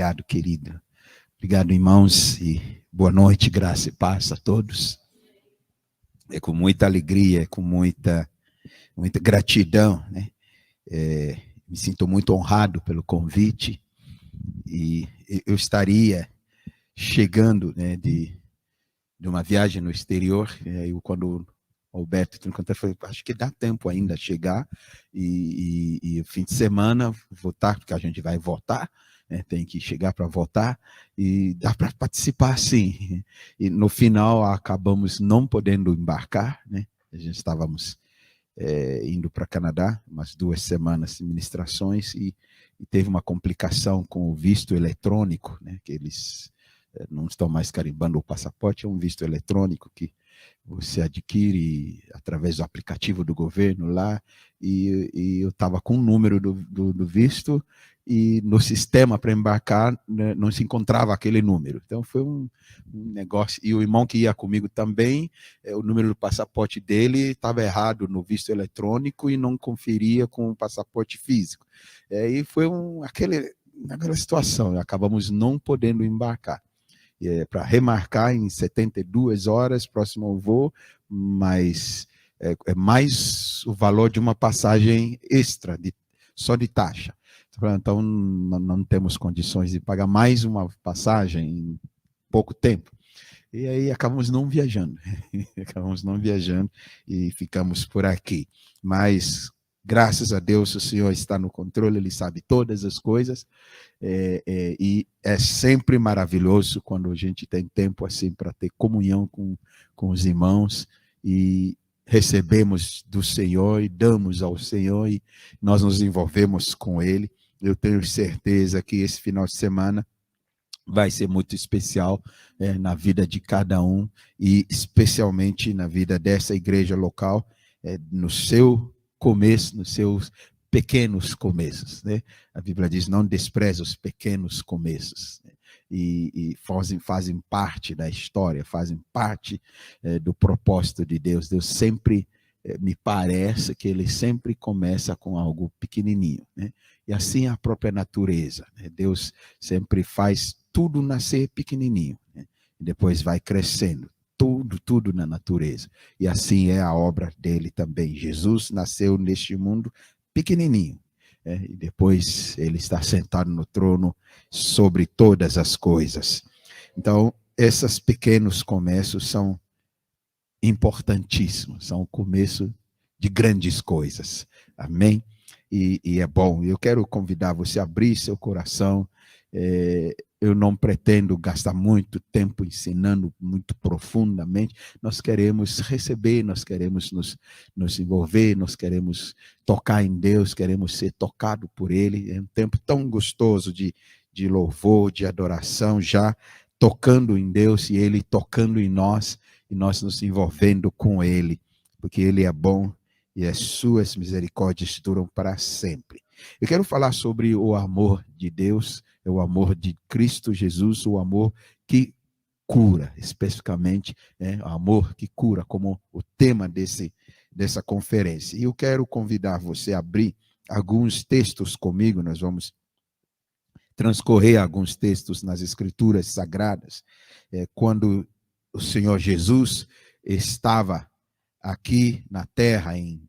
Obrigado, querido. Obrigado, irmãos, e boa noite, graça e paz a todos. É com muita alegria, é com muita gratidão, né? Me sinto muito honrado pelo convite e eu estaria chegando, né, de uma viagem no exterior. Quando o Alberto me contou, foi, acho que dá tempo ainda a chegar e fim de semana votar, porque a gente vai votar, né, tem que chegar para votar e dá para participar, sim. E no final acabamos não podendo embarcar, né? A gente estávamos indo para Canadá, umas 2 semanas de ministrações e teve uma complicação com o visto eletrônico, né, que eles não estão mais carimbando o passaporte, é um visto eletrônico que você adquire através do aplicativo do governo lá, e eu estava com o número do visto, e no sistema para embarcar, né, não se encontrava aquele número. Então foi um negócio, e o irmão que ia comigo também, o número do passaporte dele estava errado no visto eletrônico e não conferia com o passaporte físico. E foi aquela situação, acabamos não podendo embarcar. Para remarcar em 72 horas, próximo ao voo, mas é mais o valor de uma passagem extra, só de taxa. Então, não temos condições de pagar mais uma passagem em pouco tempo. E aí acabamos não viajando. Acabamos não viajando e ficamos por aqui. Mas, graças a Deus, o Senhor está no controle, Ele sabe todas as coisas. E é sempre maravilhoso quando a gente tem tempo assim para ter comunhão com os irmãos e recebemos do Senhor e damos ao Senhor e nós nos envolvemos com Ele. Eu tenho certeza que esse final de semana vai ser muito especial na vida de cada um e especialmente na vida dessa igreja local, no seu começo, nos seus pequenos começos, né? A Bíblia diz, não despreze os pequenos começos, né? E fazem parte da história, fazem parte do propósito de Deus. Deus sempre, me parece que Ele sempre começa com algo pequenininho, né? E assim é a própria natureza, né? Deus sempre faz tudo nascer pequenininho, né? E depois vai crescendo. Tudo na natureza. E assim é a obra dele também. Jesus nasceu neste mundo pequenininho, e depois ele está sentado no trono sobre todas as coisas. Então, esses pequenos começos são importantíssimos, são o começo de grandes coisas. Amém? E é bom. Eu quero convidar você a abrir seu coração. Eu não pretendo gastar muito tempo ensinando muito profundamente. Nós queremos receber, nós queremos nos envolver, nós queremos tocar em Deus, queremos ser tocado por Ele. É um tempo tão gostoso de louvor, de adoração, já tocando em Deus e Ele tocando em nós, e nós nos envolvendo com Ele, porque Ele é bom e as suas misericórdias duram para sempre. Eu quero falar sobre o amor de Deus, o amor de Cristo Jesus, o amor que cura, especificamente, o amor que cura, como o tema dessa conferência. E eu quero convidar você a abrir alguns textos comigo, nós vamos transcorrer alguns textos nas Escrituras Sagradas, quando o Senhor Jesus estava aqui na terra, em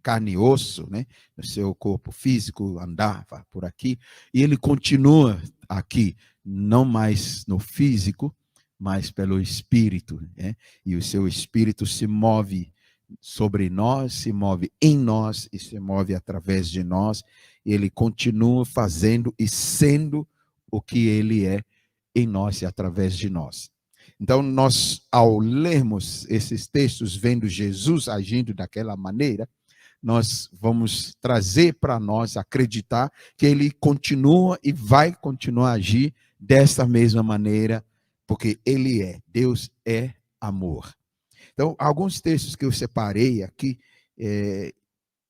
carne e osso, né? No seu corpo físico, andava por aqui, e ele continua aqui, não mais no físico, mas pelo Espírito, né? E o seu Espírito se move sobre nós, se move em nós e se move através de nós, e ele continua fazendo e sendo o que ele é em nós e através de nós. Então, nós, ao lermos esses textos, vendo Jesus agindo daquela maneira, nós vamos trazer para nós acreditar que ele continua e vai continuar a agir dessa mesma maneira, porque ele é, Deus é amor. Então, alguns textos que eu separei aqui,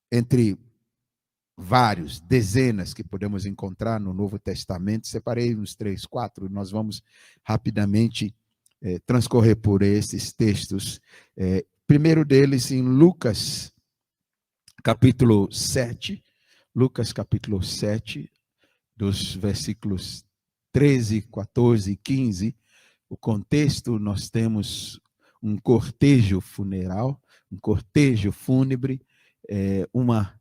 entre vários, dezenas que podemos encontrar no Novo Testamento, separei uns 3, 4, nós vamos rapidamente transcorrer por esses textos. Primeiro deles em Lucas, capítulo 7, dos versículos 13, 14 e 15, o contexto, nós temos um cortejo funeral, um cortejo fúnebre, uma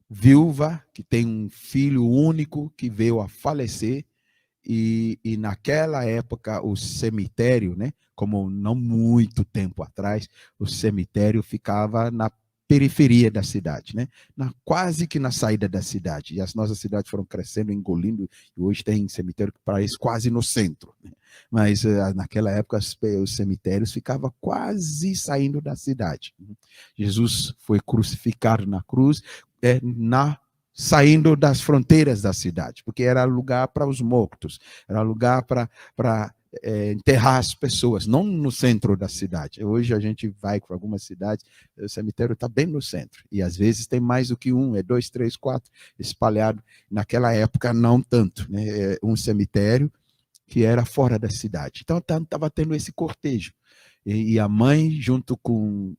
viúva que tem um filho único que veio a falecer, e naquela época o cemitério, né, como não muito tempo atrás, o cemitério ficava na periferia da cidade, né, quase que na saída da cidade, e as nossas cidades foram crescendo, engolindo, e hoje tem cemitério que parece quase no centro, né? Mas naquela época os cemitérios ficavam quase saindo da cidade. Jesus foi crucificado na cruz, saindo das fronteiras da cidade, porque era lugar para os mortos, era lugar para enterrar as pessoas, não no centro da cidade. Hoje a gente vai para algumas cidades, o cemitério está bem no centro, e às vezes tem mais do que um, 2, 3, 4 espalhado. Naquela época não tanto, né? Um cemitério que era fora da cidade. Então estava tendo esse cortejo. E a mãe, junto com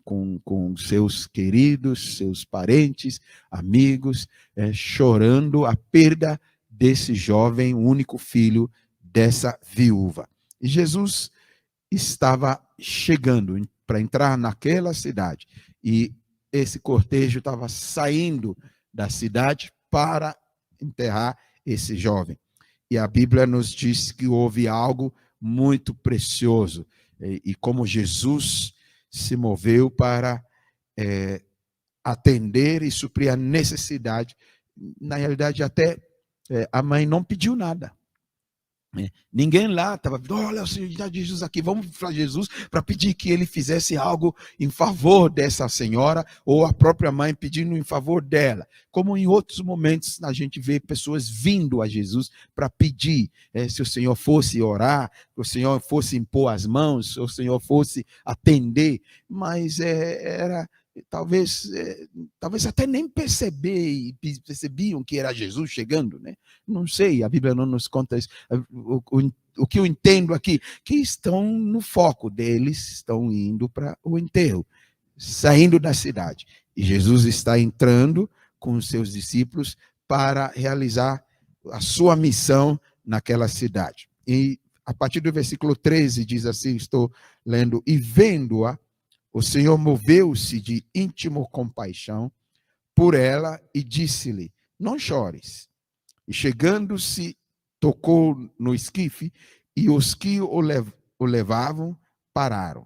seus queridos, seus parentes, amigos, chorando a perda desse jovem, único filho dessa viúva. E Jesus estava chegando para entrar naquela cidade. E esse cortejo estava saindo da cidade para enterrar esse jovem. E a Bíblia nos diz que houve algo muito precioso. E como Jesus se moveu para atender e suprir a necessidade. Na realidade, até a mãe não pediu nada. Ninguém lá estava, olha o Senhor de Jesus aqui, vamos para Jesus para pedir que ele fizesse algo em favor dessa senhora, ou a própria mãe pedindo em favor dela. Como em outros momentos a gente vê pessoas vindo a Jesus para pedir, se o Senhor fosse orar, se o Senhor fosse impor as mãos, se o Senhor fosse atender, mas talvez até nem percebiam que era Jesus chegando, né? Não sei, a Bíblia não nos conta isso. O que eu entendo aqui, que estão no foco deles, estão indo para o enterro, saindo da cidade. E Jesus está entrando com os seus discípulos para realizar a sua missão naquela cidade. E a partir do versículo 13 diz assim, estou lendo, e vendo-a, o Senhor moveu-se de íntimo compaixão por ela e disse-lhe, não chores. E chegando-se, tocou no esquife, e os que o levavam pararam.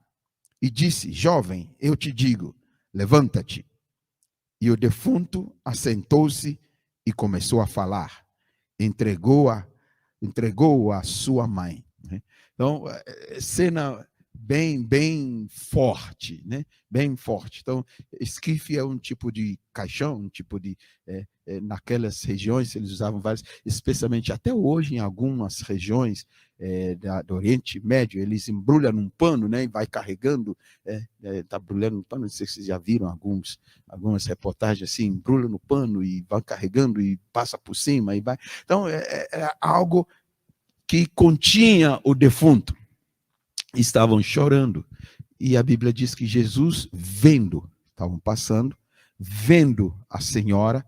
E disse, jovem, eu te digo, levanta-te. E o defunto assentou-se e começou a falar. Entregou-a à sua mãe. Então, cena bem forte, né? Bem forte. Então, esquife é um tipo de caixão, um tipo de... naquelas regiões, eles usavam vários, especialmente até hoje, em algumas regiões do Oriente Médio, eles embrulham num pano, né? E vai carregando, está embrulhando no pano, não sei se vocês já viram algumas reportagens assim, embrulha no pano e vai carregando e passa por cima e vai. Então, é algo que continha o defunto. Estavam chorando. E a Bíblia diz que Jesus, estavam passando, vendo a senhora,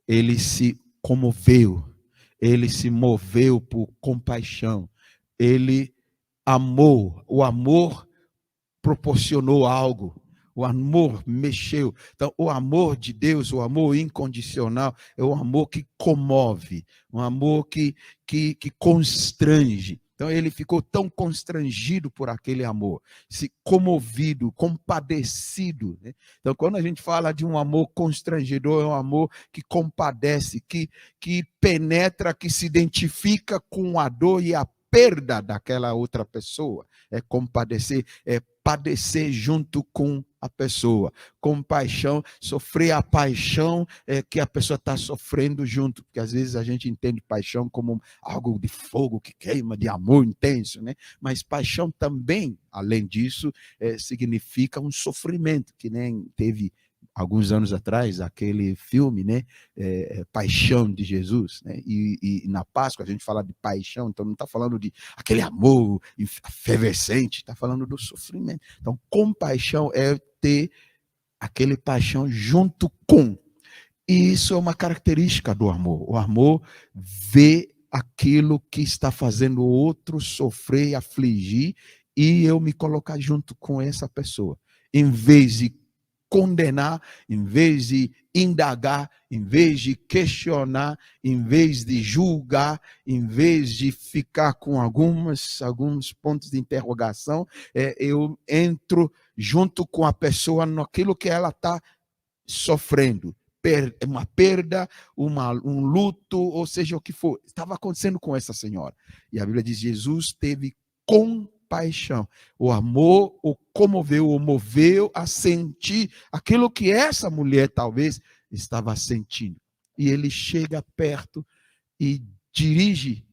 ele se comoveu, ele se moveu por compaixão, ele amou, o amor proporcionou algo, o amor mexeu. Então, o amor de Deus, o amor incondicional, é o amor que comove, um amor que constrange. Então, ele ficou tão constrangido por aquele amor, se comovido, compadecido, né? Então, quando a gente fala de um amor constrangedor, é um amor que compadece, que penetra, que se identifica com a dor e a perda daquela outra pessoa. É compadecer, é padecer junto com a pessoa. Compaixão, sofrer a paixão que a pessoa está sofrendo junto, porque às vezes a gente entende paixão como algo de fogo que queima, de amor intenso, né? Mas paixão também, além disso, significa um sofrimento, que nem teve alguns anos atrás, aquele filme, né, Paixão de Jesus, né? E na Páscoa a gente fala de paixão, então não está falando de aquele amor efervescente, está falando do sofrimento. Então, compaixão é ter aquele paixão junto com. E isso é uma característica do amor. O amor vê aquilo que está fazendo o outro sofrer, afligir, e eu me colocar junto com essa pessoa, em vez de condenar, em vez de indagar, em vez de questionar, em vez de julgar, em vez de ficar com alguns pontos de interrogação, eu entro junto com a pessoa naquilo que ela está sofrendo. Uma perda, um luto, ou seja o que for. Estava acontecendo com essa senhora. E a Bíblia diz: Jesus teve compaixão. O amor o comoveu, o moveu a sentir aquilo que essa mulher talvez estava sentindo. E ele chega perto e dirige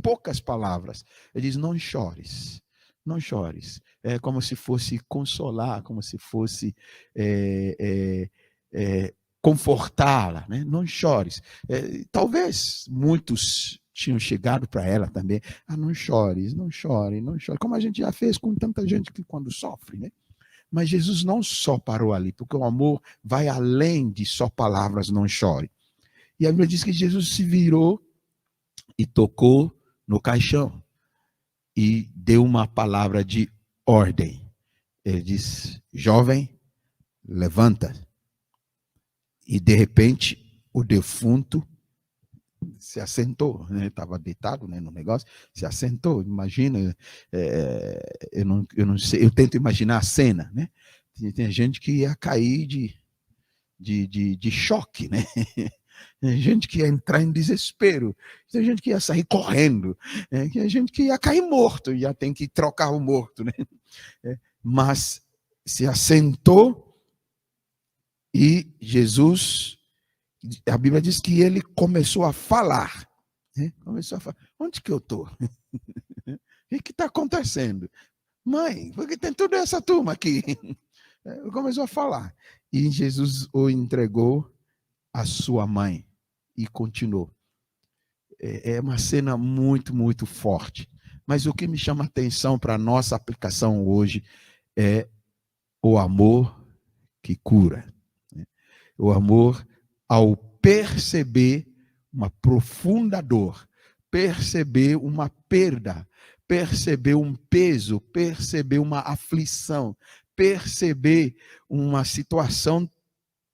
poucas palavras. Ele diz: não chores, não chores. É como se fosse consolar, como se fosse confortá-la, né? Não chores. Talvez muitos tinham chegado para ela também: não chores, não chore, não chore, como a gente já fez com tanta gente que quando sofre, né? Mas Jesus não só parou ali, porque o amor vai além de só palavras: não chore. E a Bíblia diz que Jesus se virou e tocou no caixão e deu uma palavra de ordem. Ele diz: jovem, levanta. E de repente o defunto se assentou, né? Estava deitado, né, no negócio, se assentou. Imagina, eu não sei, eu tento imaginar a cena, né? Tem gente que ia cair de choque, né? Tem gente que ia entrar em desespero, tem gente que ia sair correndo, tem gente que ia cair morto, já tem que trocar o morto, né? Mas se assentou e Jesus, a Bíblia diz que ele começou a falar, né? Começou a falar: onde que eu estou? O que está acontecendo? Mãe, porque tem toda essa turma aqui. Começou a falar. E Jesus o entregou à sua mãe e continuou. É uma cena muito, muito forte. Mas o que me chama a atenção para a nossa aplicação hoje é o amor que cura. O amor ao perceber uma profunda dor, perceber uma perda, perceber um peso, perceber uma aflição, perceber uma situação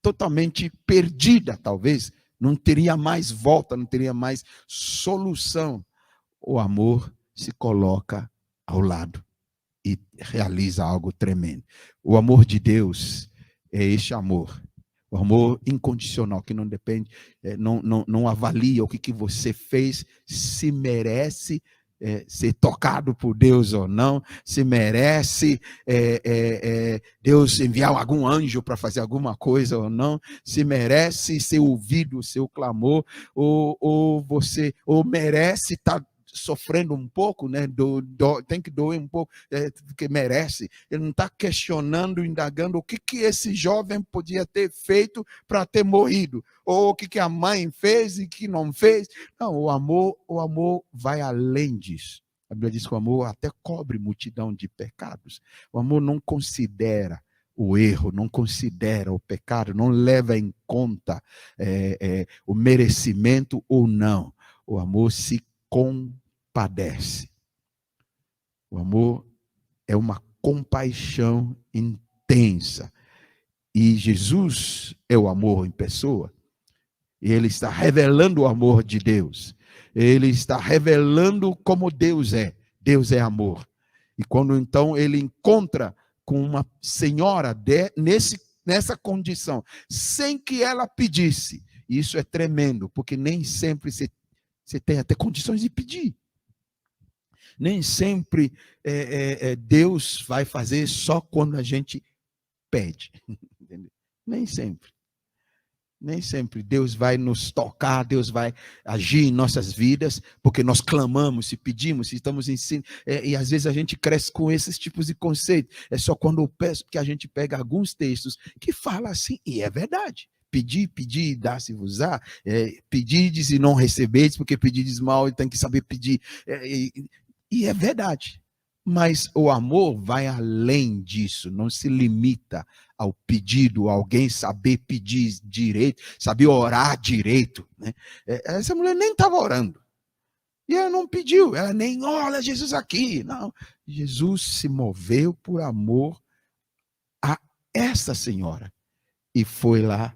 totalmente perdida, talvez, não teria mais volta, não teria mais solução. O amor se coloca ao lado e realiza algo tremendo. O amor de Deus é este amor. O amor incondicional, que não depende, não avalia o que você fez, se merece ser tocado por Deus ou não, se merece Deus enviar algum anjo para fazer alguma coisa ou não, se merece ser ouvido o seu clamor, ou merece estar sofrendo um pouco, né? Tem que doer um pouco, porque merece. Ele não está questionando, indagando o que esse jovem podia ter feito para ter morrido, ou o que a mãe fez e que não fez. Não, o amor vai além disso. A Bíblia diz que o amor até cobre multidão de pecados. O amor não considera o erro, não considera o pecado, não leva em conta o merecimento ou não. O amor se compadece. O amor é uma compaixão intensa. E Jesus é o amor em pessoa. Ele está revelando o amor de Deus. Ele está revelando como Deus é. Deus é amor. E quando então ele encontra com uma senhora nessa condição, sem que ela pedisse, isso é tremendo, porque nem sempre você tem até condições de pedir. Nem sempre Deus vai fazer só quando a gente pede. Entendeu? Nem sempre. Nem sempre Deus vai nos tocar, Deus vai agir em nossas vidas, porque nós clamamos, se pedimos, se estamos ensinando. E às vezes a gente cresce com esses tipos de conceitos. É só quando eu peço que a gente pega alguns textos que falam assim, e é verdade. Pedir, pedir, dá-se-vos-á. Pedides e não recebeis, porque pedides mal e tem que saber pedir. E é verdade. Mas o amor vai além disso, não se limita ao pedido, alguém saber pedir direito, saber orar direito, né? Essa mulher nem estava orando. E ela não pediu, ela nem, olha Jesus aqui. Não, Jesus se moveu por amor a essa senhora e foi lá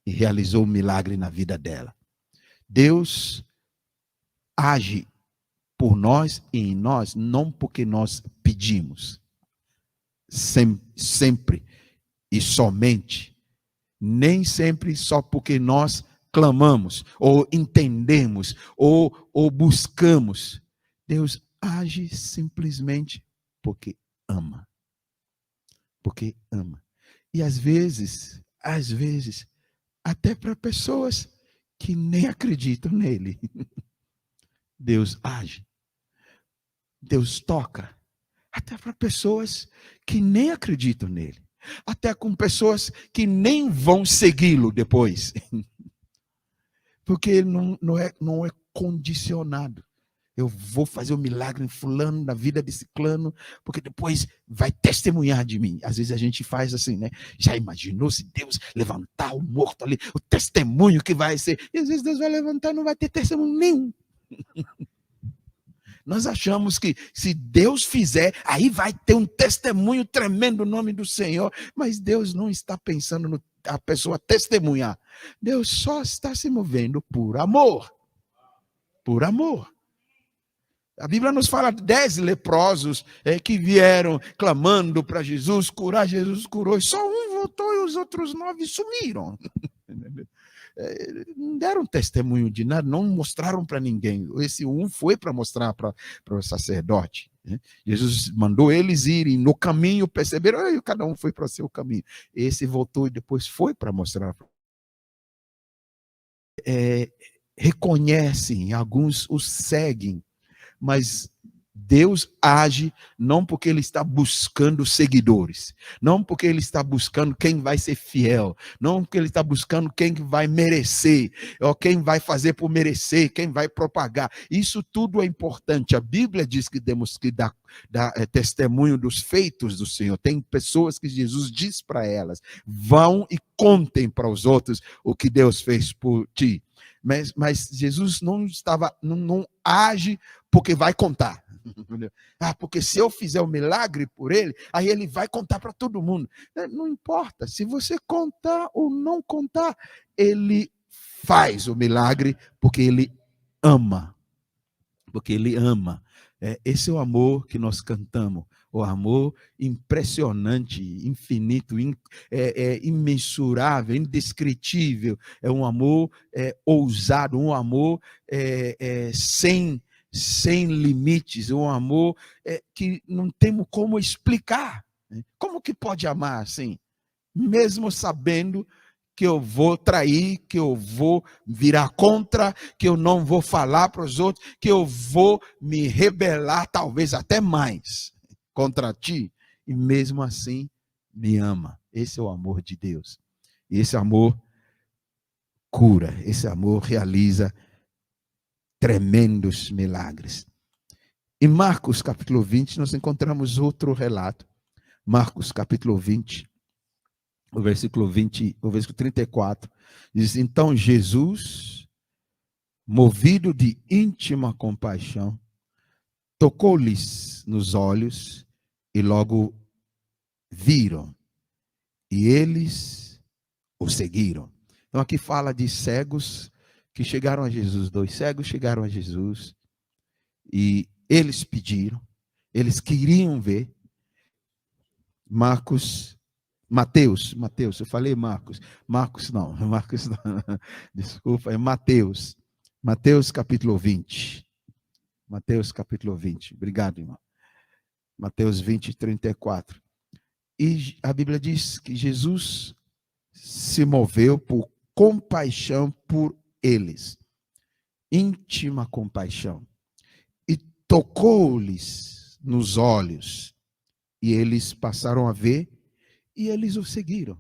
e realizou um milagre na vida dela. Deus age por nós e em nós, não porque nós pedimos, sempre e somente, nem sempre só porque nós clamamos, ou entendemos, ou buscamos. Deus age simplesmente porque ama. Porque ama. E às vezes, até para pessoas que nem acreditam nele, Deus age. Deus toca. Até para pessoas que nem acreditam nele. Até com pessoas que nem vão segui-lo depois. Porque não é condicionado. Eu vou fazer um milagre em fulano, na vida desse clã, porque depois vai testemunhar de mim. Às vezes a gente faz assim, né? Já imaginou se Deus levantar o morto ali, o testemunho que vai ser? E às vezes Deus vai levantar e não vai ter testemunho nenhum. Nós achamos que se Deus fizer, aí vai ter um testemunho tremendo no nome do Senhor, mas Deus não está pensando no a pessoa testemunhar. Deus só está se movendo por amor. Por amor. A Bíblia nos fala de 10 leprosos que vieram clamando para Jesus curar. Jesus curou, e só um voltou e os outros 9 sumiram. Não deram testemunho de nada, não mostraram para ninguém. Esse um foi para mostrar para o sacerdote. Né? Jesus mandou eles irem no caminho, perceberam, e cada um foi para o seu caminho. Esse voltou e depois foi para mostrar. Reconhecem, alguns os seguem, mas Deus age não porque ele está buscando seguidores, não porque ele está buscando quem vai ser fiel, não porque ele está buscando quem vai merecer, ou quem vai fazer por merecer, quem vai propagar. Isso tudo é importante. A Bíblia diz que temos que dar testemunho dos feitos do Senhor. Tem pessoas que Jesus diz para elas, vão e contem para os outros o que Deus fez por ti. Mas Jesus não age porque vai contar. Porque se eu fizer um milagre por ele, aí ele vai contar para todo mundo. Não importa, se você contar ou não contar, ele faz o milagre porque ele ama. Porque ele ama. Esse é o amor que nós cantamos. O amor impressionante, infinito, imensurável, indescritível. É um amor ousado, um amor sem limites, um amor que não temos como explicar. Como que pode amar assim? Mesmo sabendo que eu vou trair, que eu vou virar contra, que eu não vou falar para os outros, que eu vou me rebelar, talvez até mais, contra ti, e mesmo assim me ama. Esse é o amor de Deus. E esse amor cura, esse amor realiza tremendos milagres. Em Marcos capítulo 20, nós encontramos outro relato. Marcos capítulo 20, o versículo 34, diz: então Jesus, movido de íntima compaixão, tocou-lhes nos olhos e logo viram, e eles o seguiram. Então aqui fala de cegos que chegaram a Jesus, 2 cegos chegaram a Jesus, e eles pediram, eles queriam ver. Mateus, eu falei Marcos não, desculpa, é Mateus capítulo 20, obrigado, irmão. Mateus 20, 34, e a Bíblia diz que Jesus se moveu por compaixão por eles, íntima compaixão, e tocou-lhes nos olhos, e eles passaram a ver, e eles o seguiram.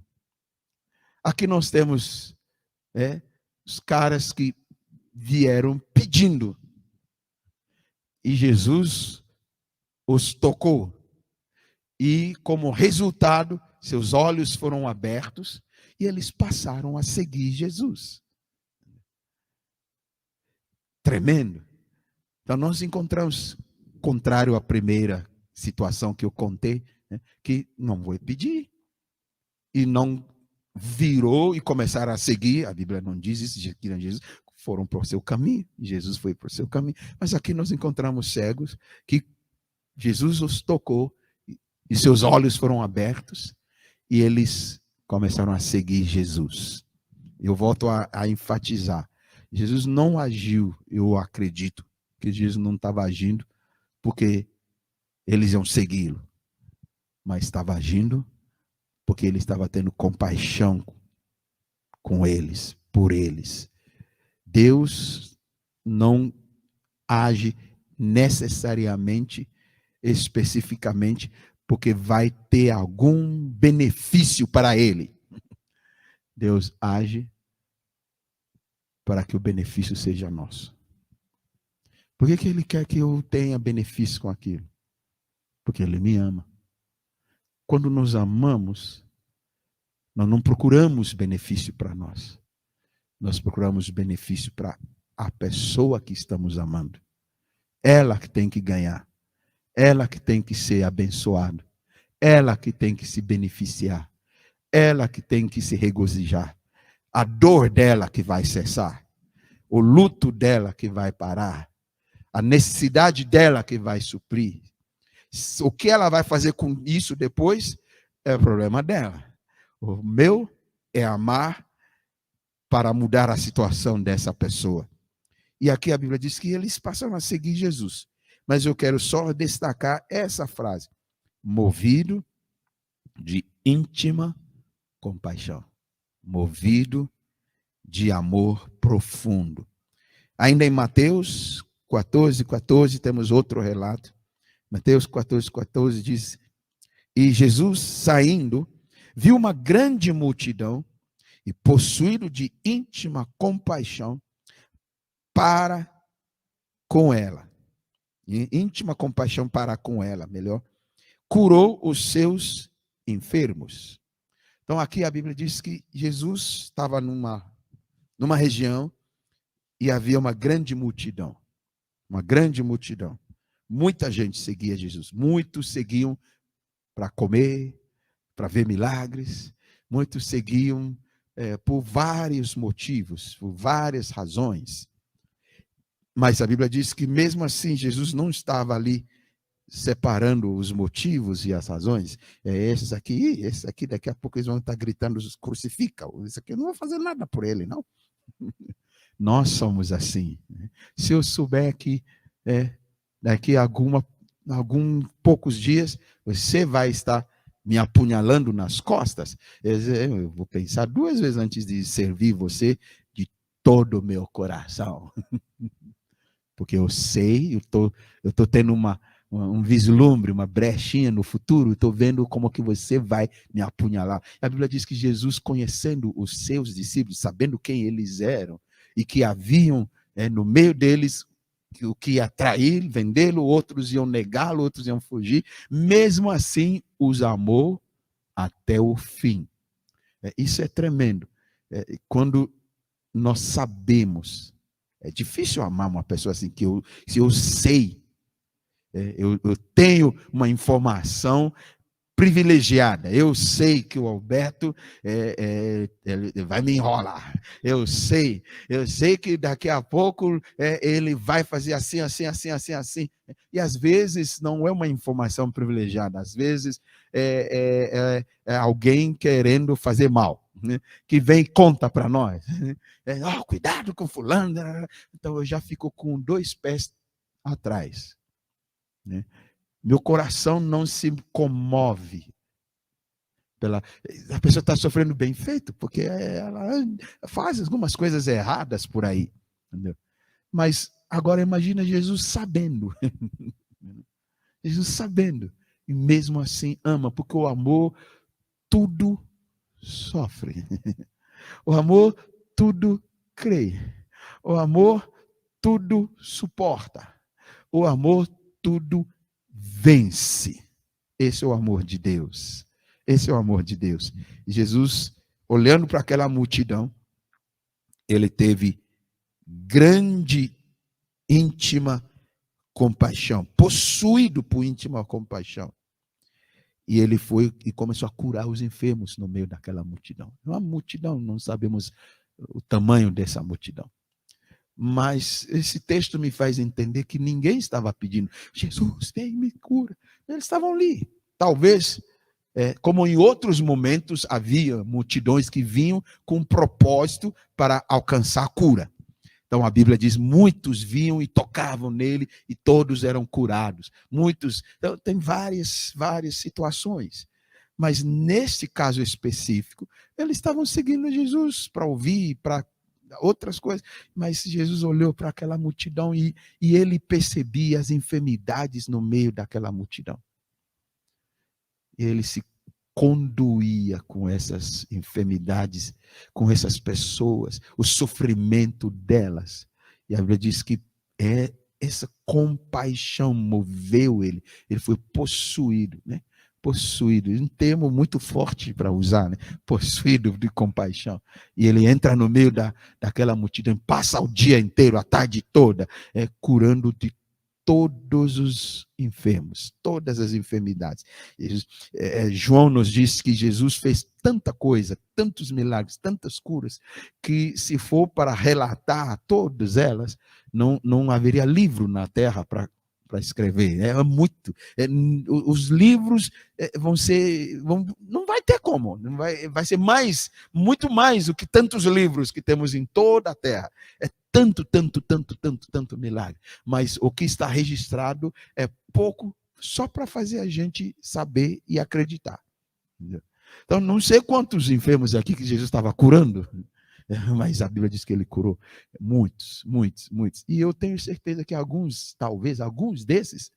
Aqui nós temos os caras que vieram pedindo. E Jesus os tocou. E, como resultado, seus olhos foram abertos e eles passaram a seguir Jesus. Tremendo. Então, nós encontramos, contrário à primeira situação que eu contei, né, que não vou pedir. E não virou e começaram a seguir. A Bíblia não diz isso, Jesus foram por seu caminho. Jesus foi por seu caminho. Mas aqui nós encontramos cegos que Jesus os tocou e seus olhos foram abertos e eles começaram a seguir Jesus. Eu volto a enfatizar. Jesus não agiu, eu acredito, que Jesus não estava agindo porque eles iam segui-lo, mas estava agindo porque ele estava tendo compaixão com eles, por eles. Deus não age necessariamente, especificamente, porque vai ter algum benefício para ele. Deus age para que o benefício seja nosso. Por que ele quer que eu tenha benefício com aquilo? Porque ele me ama. Quando nos amamos, nós não procuramos benefício para nós. Nós procuramos benefício para a pessoa que estamos amando. Ela que tem que ganhar. Ela que tem que ser abençoada. Ela que tem que se beneficiar. Ela que tem que se regozijar. A dor dela que vai cessar. O luto dela que vai parar. A necessidade dela que vai suprir. O que ela vai fazer com isso depois é o problema dela. O meu é amar para mudar a situação dessa pessoa. E aqui a Bíblia diz que eles passaram a seguir Jesus. Mas eu quero só destacar essa frase. Movido de íntima compaixão. Movido de amor profundo. Ainda em Mateus 14, temos outro relato. Mateus 14 diz: e Jesus, saindo, viu uma grande multidão e, possuído de íntima compaixão para com ela, melhor, curou os seus enfermos. Então aqui a Bíblia diz que Jesus estava numa região e havia uma grande multidão. Muita gente seguia Jesus. Muitos seguiam para comer, para ver milagres. Muitos seguiam por vários motivos, por várias razões. Mas a Bíblia diz que mesmo assim Jesus não estava ali separando os motivos e as razões. Esses aqui, daqui a pouco eles vão estar gritando, crucifica. Esse aqui eu não vou fazer nada por ele, não. Nós somos assim. Se eu souber que daqui a alguns poucos dias você vai estar me apunhalando nas costas, eu vou pensar 2 vezes antes de servir você de todo o meu coração. Porque eu sei, eu tô tendo um vislumbre, uma brechinha no futuro, estou vendo como que você vai me apunhalar. A Bíblia diz que Jesus, conhecendo os seus discípulos, sabendo quem eles eram, e que haviam no meio deles o que ia trair, vendê-lo, outros iam negá-lo, outros iam fugir, mesmo assim os amou até o fim. Isso é tremendo. Quando nós sabemos, é difícil amar uma pessoa assim, se eu sei, eu tenho uma informação privilegiada. Eu sei que o Alberto ele vai me enrolar. Eu sei que daqui a pouco ele vai fazer assim. E às vezes não é uma informação privilegiada. Às vezes é alguém querendo fazer mal, né? Que vem e conta para nós. Cuidado com fulano. Então eu já fico com 2 pés atrás, né? Meu coração não se comove. A pessoa está sofrendo bem feito, porque ela faz algumas coisas erradas por aí. Entendeu? Mas agora imagina Jesus sabendo. Jesus sabendo. E mesmo assim ama, porque o amor tudo sofre. O amor tudo crê. O amor tudo suporta. O amor tudo vence. Esse é o amor de Deus. Esse é o amor de Deus. Jesus, olhando para aquela multidão, ele teve grande, íntima compaixão, possuído por íntima compaixão. E ele foi e começou a curar os enfermos no meio daquela multidão. Uma multidão, não sabemos o tamanho dessa multidão. Mas esse texto me faz entender que ninguém estava pedindo, Jesus, vem me cura. Eles estavam ali. Talvez, como em outros momentos, havia multidões que vinham com um propósito para alcançar a cura. Então a Bíblia diz, muitos vinham e tocavam nele e todos eram curados. Muitos, então, tem várias situações. Mas neste caso específico, eles estavam seguindo Jesus para ouvir, para outras coisas. Mas Jesus olhou para aquela multidão e ele percebia as enfermidades no meio daquela multidão. E ele se conduía com essas enfermidades, com essas pessoas, o sofrimento delas. E a Bíblia diz que essa compaixão moveu ele. Ele foi possuído, né? Possuído, um termo muito forte para usar, né? Possuído de compaixão. E ele entra no meio daquela multidão, passa o dia inteiro, a tarde toda, curando de todos os enfermos, todas as enfermidades. João nos diz que Jesus fez tanta coisa, tantos milagres, tantas curas, que se for para relatar todas elas, não haveria livro na terra para escrever. É muito. Os livros não vai ter como. Vai ser muito mais do que tantos livros que temos em toda a terra. É tanto milagre. Mas o que está registrado é pouco, só para fazer a gente saber e acreditar. Entendeu? Então, não sei quantos enfermos aqui que Jesus estava curando, mas a Bíblia diz que ele curou muitos. E eu tenho certeza que talvez alguns desses,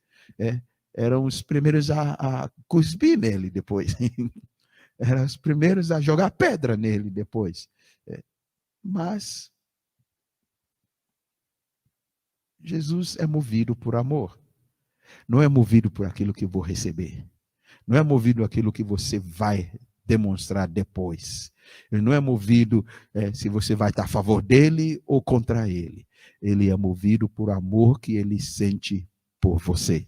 eram os primeiros a cuspir nele depois. Eram os primeiros a jogar pedra nele depois. Mas Jesus é movido por amor. Não é movido por aquilo que eu vou receber. Não é movido por aquilo que você vai demonstrar depois. Ele não é movido se você vai estar a favor dele ou contra ele. Ele é movido por amor que ele sente por você.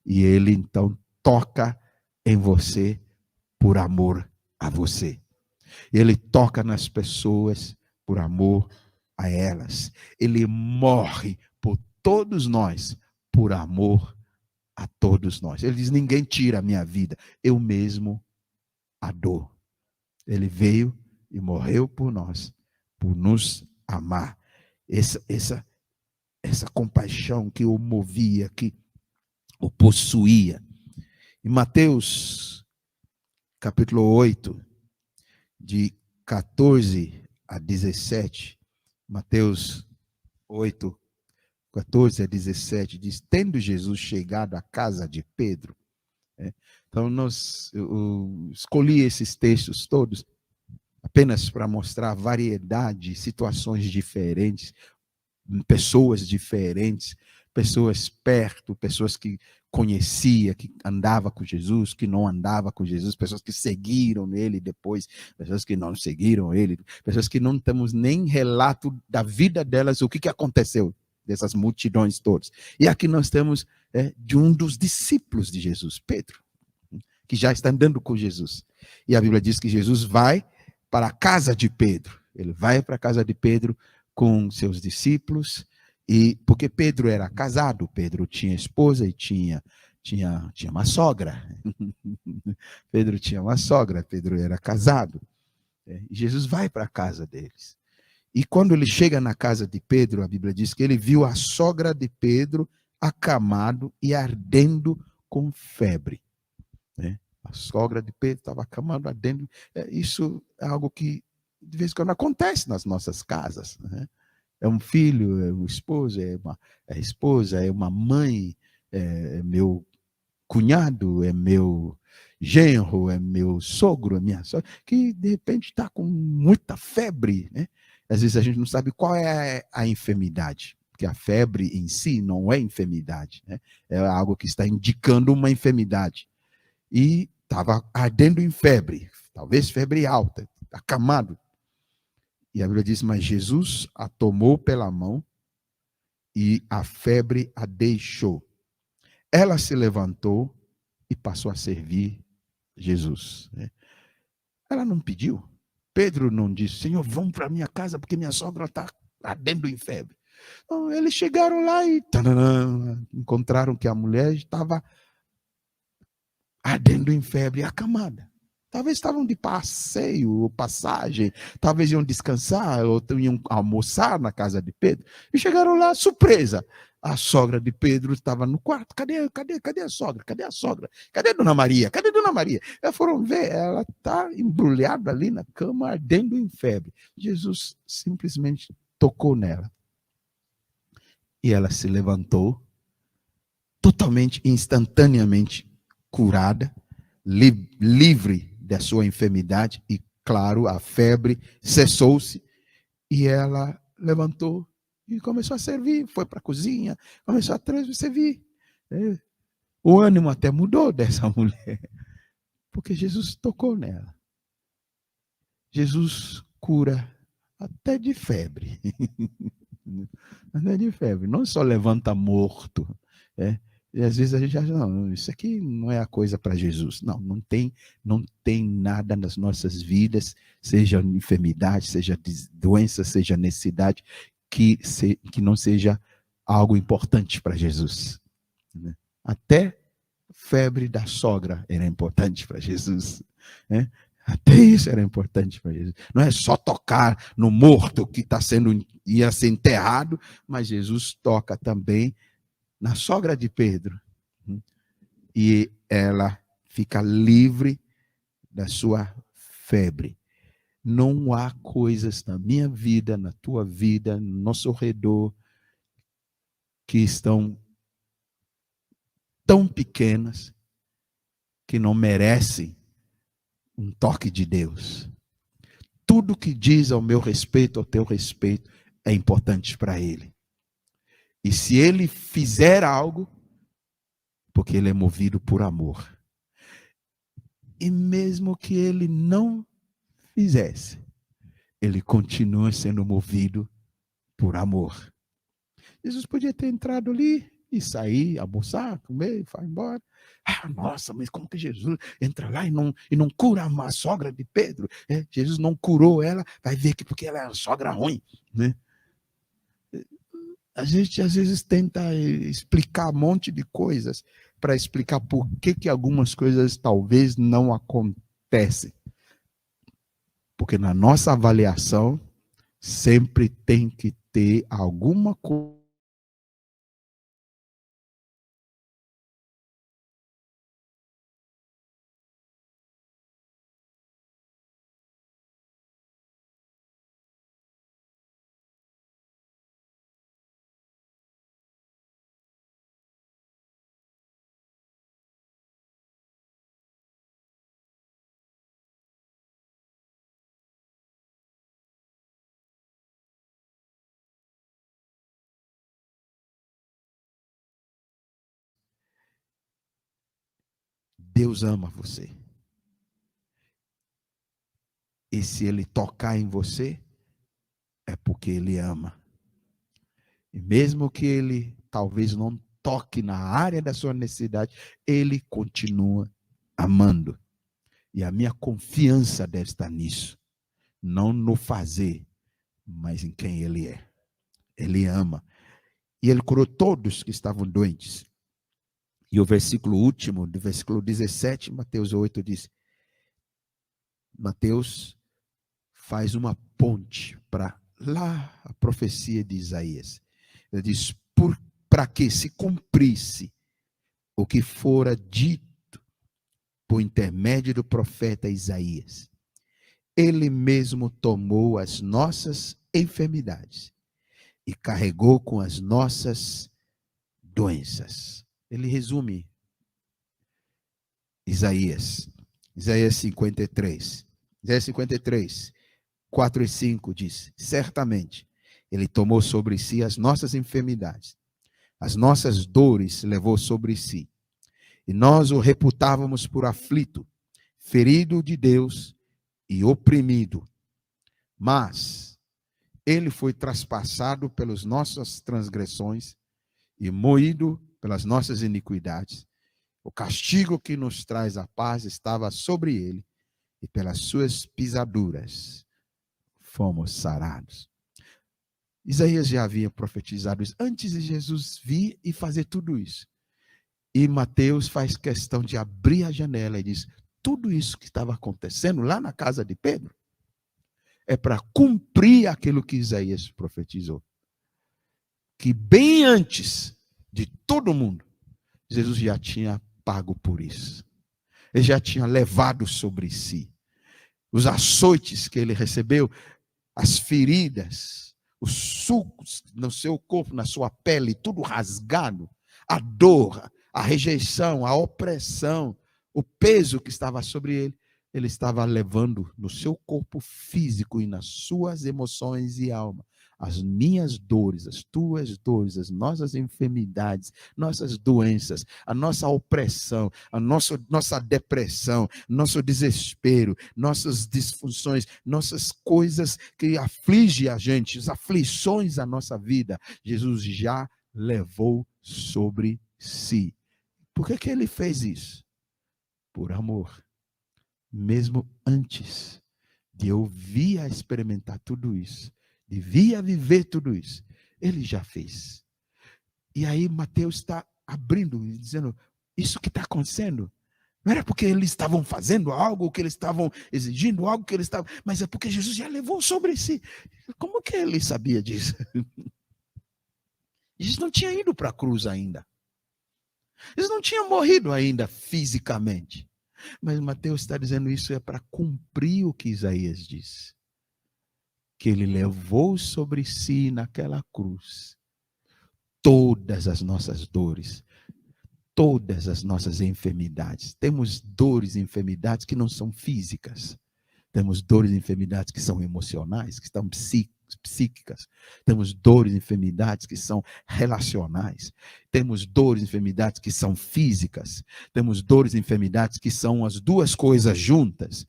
E ele então toca em você por amor a você. Ele toca nas pessoas por amor a elas. Ele morre por todos nós, por amor a todos nós. Ele diz, ninguém tira a minha vida, eu mesmo a dou. Ele veio e morreu por nós, por nos amar. Essa compaixão que o movia, que o possuía. Em Mateus, capítulo 8, de 14 a 17, Mateus 8, 14 a 17, diz, tendo Jesus chegado à casa de Pedro. Então, eu escolhi esses textos todos apenas para mostrar a variedade, situações diferentes, pessoas diferentes, pessoas perto, pessoas que conhecia, que andava com Jesus, que não andava com Jesus, pessoas que seguiram ele depois, pessoas que não seguiram ele, pessoas que não temos nem relato da vida delas, o que aconteceu dessas multidões todas. E aqui nós temos de um dos discípulos de Jesus, Pedro, que já está andando com Jesus. E a Bíblia diz que Jesus vai para a casa de Pedro. Ele vai para a casa de Pedro com seus discípulos, e porque Pedro era casado, Pedro tinha esposa e tinha uma sogra. Pedro tinha uma sogra, Pedro era casado. Jesus vai para a casa deles. E quando ele chega na casa de Pedro, a Bíblia diz que ele viu a sogra de Pedro acamado e ardendo com febre. A sogra de Pedro estava acamada, ardendo. Isso é algo que de vez em quando acontece nas nossas casas. É um filho, é uma esposa, é esposa, é uma mãe, é meu cunhado, é meu genro, é meu sogro, é minha sogra, que de repente está com muita febre, né? Às vezes a gente não sabe qual é a enfermidade. porque a febre em si não é enfermidade, né? É algo que está indicando uma enfermidade. E estava ardendo em febre, talvez febre alta, acamado. E a Bíblia diz, mas Jesus a tomou pela mão e a febre a deixou. Ela se levantou e passou a servir Jesus, né? Ela não pediu. Pedro não disse, Senhor, vamos para minha casa porque minha sogra está ardendo em febre. Então, eles chegaram lá e encontraram que a mulher estava ardendo em febre, acamada. Talvez estavam de passeio ou passagem, talvez iam descansar ou iam almoçar na casa de Pedro. E chegaram lá, surpresa. A sogra de Pedro estava no quarto. Cadê a sogra? Cadê a sogra? Cadê a Dona Maria? Cadê a Dona Maria? Elas foram ver, ela está embrulhada ali na cama, ardendo em febre. Jesus simplesmente tocou nela. E ela se levantou, totalmente, instantaneamente curada, livre da sua enfermidade, e claro, a febre cessou-se, e ela levantou e começou a servir, foi para a cozinha, começou a servir. O ânimo até mudou dessa mulher, porque Jesus tocou nela. Jesus cura até de febre. Até de febre, não só levanta morto, e às vezes a gente acha, não, isso aqui não é a coisa para Jesus. Não tem nada nas nossas vidas, seja enfermidade, seja doença, seja necessidade, que não seja algo importante para Jesus. Né? Até febre da sogra era importante para Jesus. Né? Até isso era importante para Jesus. Não é só tocar no morto que ia ser enterrado, mas Jesus toca também na sogra de Pedro. E ela fica livre da sua febre. Não há coisas na minha vida, na tua vida, no nosso redor, que estão tão pequenas que não merecem um toque de Deus. Tudo que diz ao meu respeito, ao teu respeito, é importante para Ele. E se Ele fizer algo, porque Ele é movido por amor. E mesmo que Ele não fizesse, Ele continua sendo movido por amor. Jesus podia ter entrado ali e sair, almoçar, comer, vai embora. Nossa, mas como que Jesus entra lá e não cura a sogra de Pedro? Jesus não curou ela, vai ver que porque ela é uma sogra ruim, né? A gente às vezes tenta explicar um monte de coisas para explicar por que algumas coisas talvez não acontecem. Porque na nossa avaliação sempre tem que ter alguma coisa. Deus ama você. E se Ele tocar em você, é porque Ele ama. E mesmo que Ele talvez não toque na área da sua necessidade, Ele continua amando. E a minha confiança deve estar nisso. Não no fazer, mas em quem Ele é. Ele ama. E Ele curou todos que estavam doentes. E o versículo último, do versículo 17, Mateus 8, diz: Mateus faz uma ponte para lá a profecia de Isaías. Ele diz: para que se cumprisse o que fora dito por intermédio do profeta Isaías. Ele mesmo tomou as nossas enfermidades e carregou com as nossas doenças. Ele resume Isaías 53. Isaías 53, 4 e 5 diz: certamente Ele tomou sobre si as nossas enfermidades, as nossas dores levou sobre si. E nós o reputávamos por aflito, ferido de Deus e oprimido. Mas ele foi traspassado pelas nossas transgressões e moído pelas nossas iniquidades. O castigo que nos traz a paz estava sobre ele, e pelas suas pisaduras fomos sarados. Isaías já havia profetizado isso antes de Jesus vir e fazer tudo isso. E Mateus faz questão de abrir a janela e diz: tudo isso que estava acontecendo lá na casa de Pedro é para cumprir aquilo que Isaías profetizou. Que bem antes de todo mundo, Jesus já tinha pago por isso. Ele já tinha levado sobre si os açoites que ele recebeu, as feridas, os sulcos no seu corpo, na sua pele, tudo rasgado, a dor, a rejeição, a opressão, o peso que estava sobre ele, ele estava levando no seu corpo físico e nas suas emoções e alma. As minhas dores, as tuas dores, as nossas enfermidades, nossas doenças, a nossa opressão, a nossa depressão, nosso desespero, nossas disfunções, nossas coisas que afligem a gente, as aflições da nossa vida, Jesus já levou sobre si. Por que ele fez isso? Por amor. Mesmo antes de eu vir a experimentar tudo isso, de vir a viver tudo isso, ele já fez. E aí Mateus está abrindo e dizendo, isso que está acontecendo, não era porque eles estavam fazendo algo, que eles estavam exigindo algo, que eles estavam, mas é porque Jesus já levou sobre si. Como que ele sabia disso? Jesus não tinha ido para a cruz ainda. Jesus não tinha morrido ainda fisicamente. Mas Mateus está dizendo isso é para cumprir o que Isaías disse. Que ele levou sobre si naquela cruz todas as nossas dores, todas as nossas enfermidades. Temos dores e enfermidades que não são físicas. Temos dores e enfermidades que são emocionais, que estão psíquicas. Temos dores e enfermidades que são relacionais. Temos dores e enfermidades que são físicas. Temos dores e enfermidades que são as duas coisas juntas.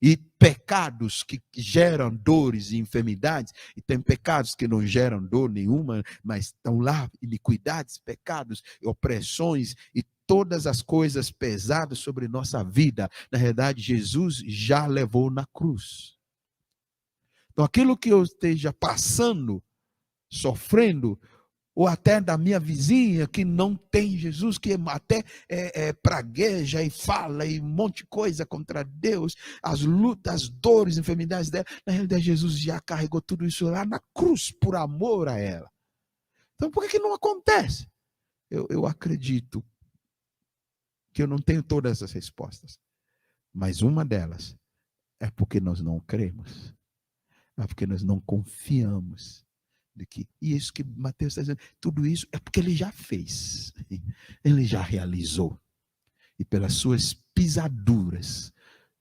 E pecados que geram dores e enfermidades, e tem pecados que não geram dor nenhuma, mas estão lá, iniquidades, pecados, opressões e todas as coisas pesadas sobre nossa vida. Na verdade, Jesus já levou na cruz. Então, aquilo que eu esteja passando, sofrendo, ou até da minha vizinha que não tem Jesus, que até pragueja e fala e um monte de coisa contra Deus, as lutas, as dores, enfermidades dela, na realidade Jesus já carregou tudo isso lá na cruz, por amor a ela. Então por que não acontece? Eu acredito que eu não tenho todas as respostas, mas uma delas é porque nós não cremos, é porque nós não confiamos. E isso que Mateus está dizendo, tudo isso é porque ele já fez, ele já realizou. E pelas suas pisaduras,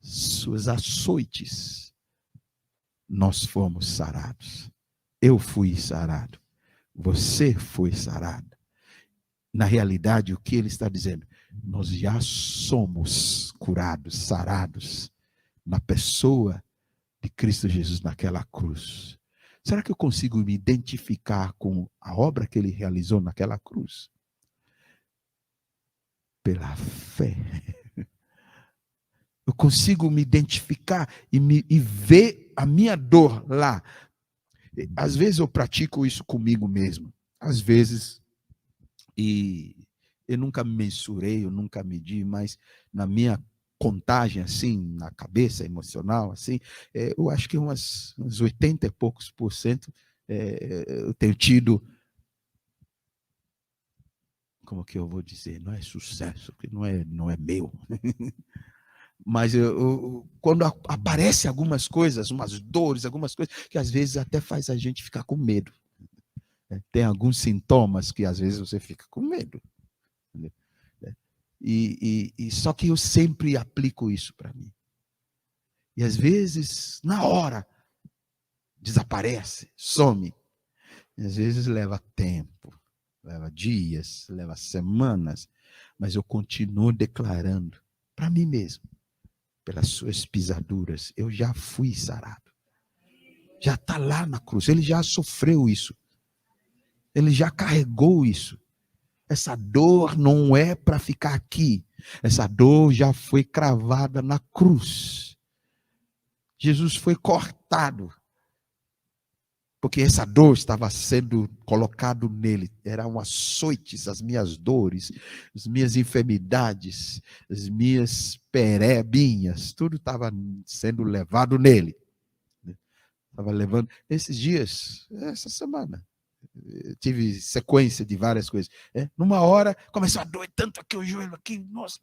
suas açoites, nós fomos sarados. Eu fui sarado, você foi sarado. Na realidade, o que ele está dizendo? Nós já somos curados, sarados, na pessoa de Cristo Jesus naquela cruz. Será que eu consigo me identificar com a obra que ele realizou naquela cruz? Pela fé. Eu consigo me identificar e ver a minha dor lá. Às vezes eu pratico isso comigo mesmo. Às vezes, e eu nunca me mensurei, eu nunca medi, mas na minha contagem, assim, na cabeça emocional, assim, eu acho que uns 80 e poucos % eu tenho tido, como que eu vou dizer, não é sucesso, que não é meu, mas quando aparecem algumas coisas, umas dores, algumas coisas, que às vezes até faz a gente ficar com medo. Tem alguns sintomas que às vezes você fica com medo. Entendeu? E só que eu sempre aplico isso para mim. E às vezes, na hora, desaparece, some. Às vezes leva tempo, leva dias, leva semanas, mas eu continuo declarando para mim mesmo, pelas suas pisaduras, eu já fui sarado. Já está lá na cruz, ele já sofreu isso. Ele já carregou isso. Essa dor não é para ficar aqui. Essa dor já foi cravada na cruz. Jesus foi cortado, porque essa dor estava sendo colocado nele. Eram açoites, as minhas dores, as minhas enfermidades, as minhas perebinhas, tudo estava sendo levado nele. Estava levando esses dias, essa semana. Tive sequência de várias coisas. Numa hora, começou a doer tanto aqui o joelho, aqui, nossa.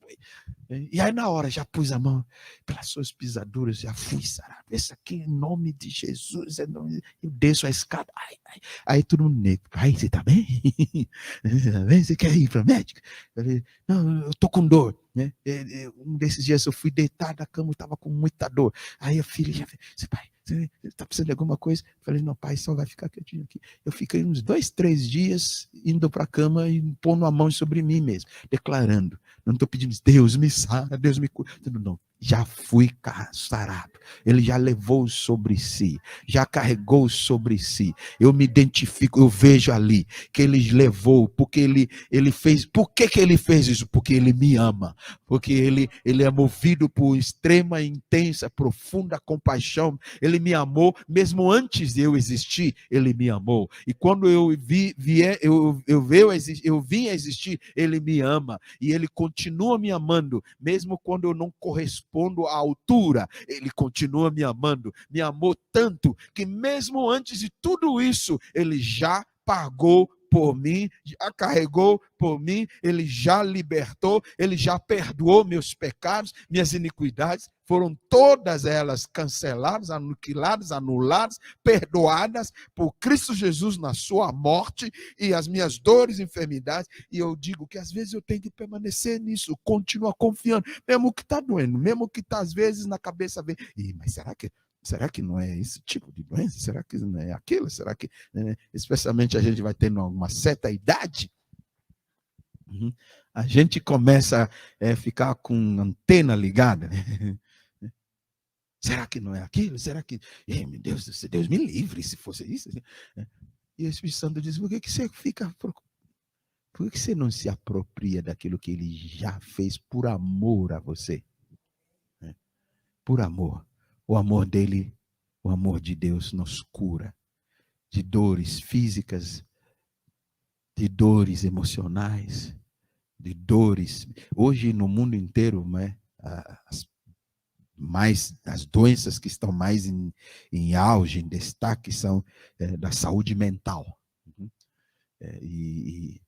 E aí na hora, já pus a mão, pelas suas pisaduras, já fui sarado. Esse aqui, em nome de Jesus, eu desço a escada. Aí todo mundo negro, aí você tá bem? Você quer ir para o médico? Eu falei, não, eu tô com dor. Um desses dias eu fui deitar na cama, eu estava com muita dor. Aí a filha já disse, pai, você está precisando de alguma coisa? Eu falei, não, pai, só vai ficar quietinho aqui. Eu fiquei uns 2, 3 dias indo para a cama e pondo a mão sobre mim mesmo, declarando. Não estou pedindo, Deus me sara, Deus me cura. Não, já fui sarado. Ele já levou sobre si, já carregou sobre si. Eu me identifico, eu vejo ali que ele levou, porque ele fez. Por que ele fez isso? Porque ele me ama. Porque ele é movido por extrema, intensa, profunda compaixão. Ele me amou, mesmo antes de eu existir, ele me amou. E quando eu vim a existir, ele me ama. E ele continua me amando, mesmo quando eu não correspondo à altura, ele continua me amando. Me amou tanto que mesmo antes de tudo isso, ele já pagou por mim, já carregou por mim, ele já libertou, ele já perdoou meus pecados, minhas iniquidades, foram todas elas canceladas, aniquiladas, anuladas, perdoadas por Cristo Jesus na sua morte, e as minhas dores e enfermidades. E eu digo que às vezes eu tenho que permanecer nisso, continuar confiando, mesmo que está doendo, mesmo que está às vezes na cabeça, mas será que não é esse tipo de doença? Será que não é aquilo? Será que, especialmente a gente vai tendo uma certa idade, a gente começa a ficar com antena ligada, né? Será que não é aquilo? Será que, meu Deus me livre se fosse isso? E o Espírito Santo diz, por que você fica preocupado? Por que você não se apropria daquilo que ele já fez por amor a você? Por amor. O amor dele, o amor de Deus nos cura de dores físicas, de dores emocionais, de dores. Hoje no mundo inteiro, as doenças que estão mais em auge, em destaque, são da saúde mental. E